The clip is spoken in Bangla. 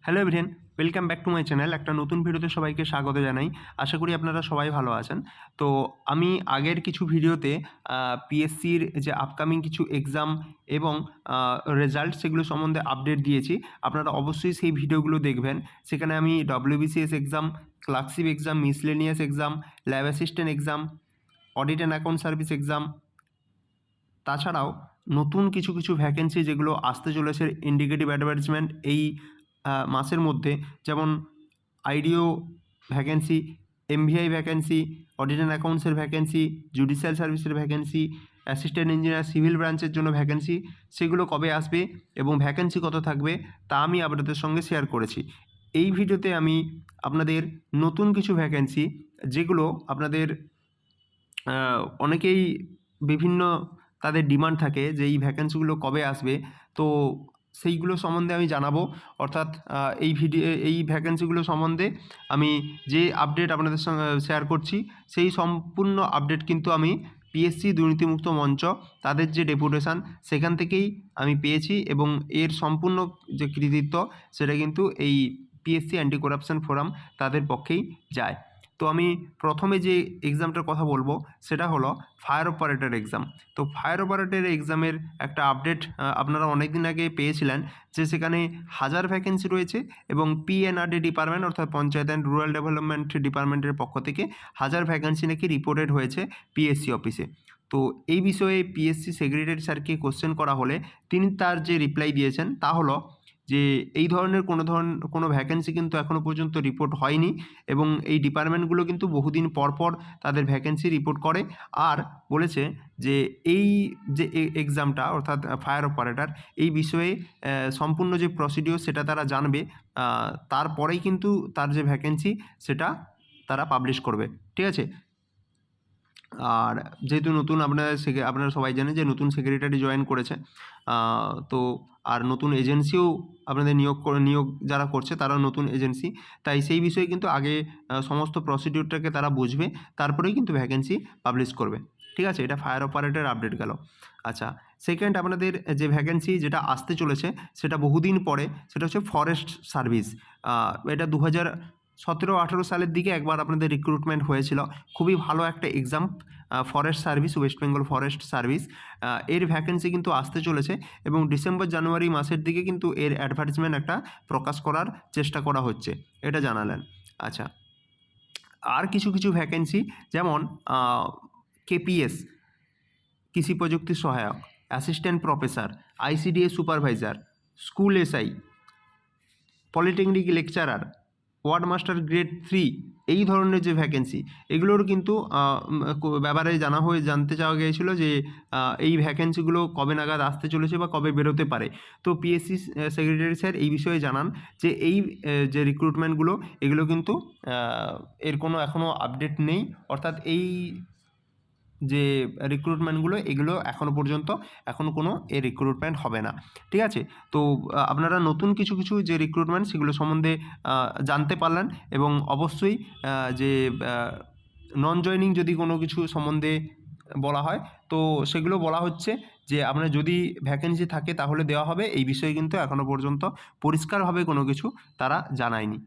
Hello everyone, welcome back to my channel. একটা নতুন ভিডিওতে সবাইকে স্বাগত জানাই। আশা করি আপনারা সবাই ভালো আছেন। তো আমি আগের কিছু ভিডিওতে পিএসসির যে আপকামিং কিছু এক্সাম এবং রেজাল্ট সেগুলো সম্বন্ধে আপডেট দিয়েছি। আপনারা অবশ্যই সেই ভিডিওগুলো দেখবেন। সেখানে আমি WBCS exam, clerkship exam, miscellaneous exam, lab assistant exam, audit and account service exam, তাছাড়াও নতুন কিছু কিছু ভ্যাকেন্সি যেগুলো আসতে চলেছে ইন্ডিকেটিভ অ্যাডভার্টাইজমেন্ট এই মাসের মধ্যে, যেমন IDO vacancy, MVI vacancy, audit and অ্যাকাউন্টসের ভ্যাকেন্সি, জুডিশিয়াল সার্ভিসের ভ্যাকেন্সি, অ্যাসিস্ট্যান্ট ইঞ্জিনিয়ার সিভিল ব্রাঞ্চের জন্য ভ্যাকেন্সি, সেগুলো কবে আসবে এবং ভ্যাকেন্সি কত থাকবে তা আমি আপনাদের সঙ্গে শেয়ার করেছি। এই ভিডিওতে আমি আপনাদের নতুন কিছু ভ্যাকেন্সি, যেগুলো আপনাদের অনেকেই বিভিন্ন তাদের ডিমান্ড থাকে যে এই ভ্যাকেন্সিগুলো কবে আসবে, তো সেইগুলো সম্বন্ধে আমি জানাবো। অর্থাৎ এই ভ্যাকেন্সিগুলো সম্বন্ধে আমি যে আপডেট আপনাদের সঙ্গে শেয়ার করছি, সেই সম্পূর্ণ আপডেট কিন্তু আমি পিএসসি দুর্নীতিমুক্ত মঞ্চ তাদের যে ডেপুটেশন সেখান থেকেই আমি পেয়েছি, এবং এর সম্পূর্ণ যে কৃতিত্ব সেটা কিন্তু এই পিএসসি অ্যান্টি করাপশন ফোরাম তাদের পক্ষেই যায়। তো আমি প্রথমে যে এক্সামটার কথা বলবো সেটা হলো ফায়ার অপারেটর এক্সাম। তো ফায়ার অপারেটর এক্সামের একটা আপডেট আপনারা অনেক দিন আগে পেয়েছিলেন, যে সেখানে 1000 ভ্যাকেন্সি রয়েছে এবং পিএনআরডি ডিপার্টমেন্ট অর্থাৎ পঞ্চায়েত অ্যান্ড রুরাল ডেভেলপমেন্ট ডিপার্টমেন্টের পক্ষ থেকে 1000 ভ্যাকেন্সি নাকি রিপোর্টেড হয়েছে পিএসসি অফিসে। তো এই বিষয়ে পিএসসি সেক্রেটারি স্যারকে কোশ্চেন করা হলে তিনি তার যে রিপ্লাই দিয়েছেন তা হলো যে এই ধরনের কোনো ভ্যাকেন্সি কিন্তু এখনও পর্যন্ত রিপোর্ট হয়নি, এবং এই ডিপার্টমেন্টগুলো কিন্তু বহুদিন পর পর তাদের ভ্যাকেন্সি রিপোর্ট করে। আর বলেছে যে এই যে এক্সামটা অর্থাৎ ফায়ার অপারেটর, এই বিষয়ে সম্পূর্ণ যে প্রসিডিওর সেটা তারা জানবে, তারপরেই কিন্তু তার যে ভ্যাকেন্সি সেটা তারা পাবলিশ করবে। ঠিক আছে? আর যেহেতু নতুন আপনারা সবাই জানেন যে নতুন সেক্রেটারি জয়েন করেছে, তো আর নতুন এজেন্সিও আপনাদের নিয়োগ যারা করছে তারাও নতুন এজেন্সি, তাই সেই বিষয়ে কিন্তু আগে সমস্ত প্রসিডিউরটাকে তারা বুঝবে, তারপরেই কিন্তু ভ্যাকেন্সি পাবলিশ করবে। ঠিক আছে? এটা ফায়ার অপারেটর আপডেট গেল। আচ্ছা, সেকেন্ড আপনাদের যে ভ্যাকেন্সি যেটা আসতে চলেছে সেটা বহুদিন পরে, সেটা হচ্ছে ফরেস্ট সার্ভিস। এটা 2017-18 সালের দিকে একবার আপনাদের রিক্রুটমেন্ট হয়েছিল। খুবই ভালো একটা exam, forest service, West Bengal forest service. এর ভ্যাকেন্সি কিন্তু আসতে চলেছে এবং ডিসেম্বর-জানুয়ারি মাসের দিকে কিন্তু এর অ্যাডভার্টাইজমেন্ট একটা প্রকাশ করার চেষ্টা করা হচ্ছে, এটা জানালেন। আচ্ছা, আর কিছু কিছু ভ্যাকেন্সি, যেমন কেপিএস কৃষি প্রযুক্তি সহায়ক, assistant professor, ICDS supervisor, school SI, polytechnic lecturer, ward master grade 3, এই ধরনের যে ভ্যাকেন্সি, এগুলোর কিন্তু ব্যাপারে জানতে চাওয়া গিয়েছিলো যে এই ভ্যাকেন্সিগুলো কবে নাগাদ আসতে চলেছে বা কবে বেরোতে পারে। তো পিএসসি সেক্রেটারি স্যার এই বিষয়ে জানান যে এই যে রিক্রুটমেন্টগুলো, এগুলো কিন্তু এর কোনো এখনও আপডেট নেই, অর্থাৎ এই যে রিক্রুটমেন্টগুলো এগুলো এখনও পর্যন্ত কোনো রিক্রুটমেন্ট হবে না। ঠিক আছে? তো আপনারা নতুন কিছু কিছু যে রিক্রুটমেন্ট সেগুলো সম্বন্ধে জানতে পারলেন, এবং অবশ্যই যে নন জয়নিং যদি কোনো কিছু সম্বন্ধে বলা হয়, তো সেগুলো বলা হচ্ছে যে আপনার যদি ভ্যাকেন্সি থাকে তাহলে দেওয়া হবে, এই বিষয়ে কিন্তু এখনও পর্যন্ত পরিষ্কারভাবে কোনো কিছু তারা জানায়নি।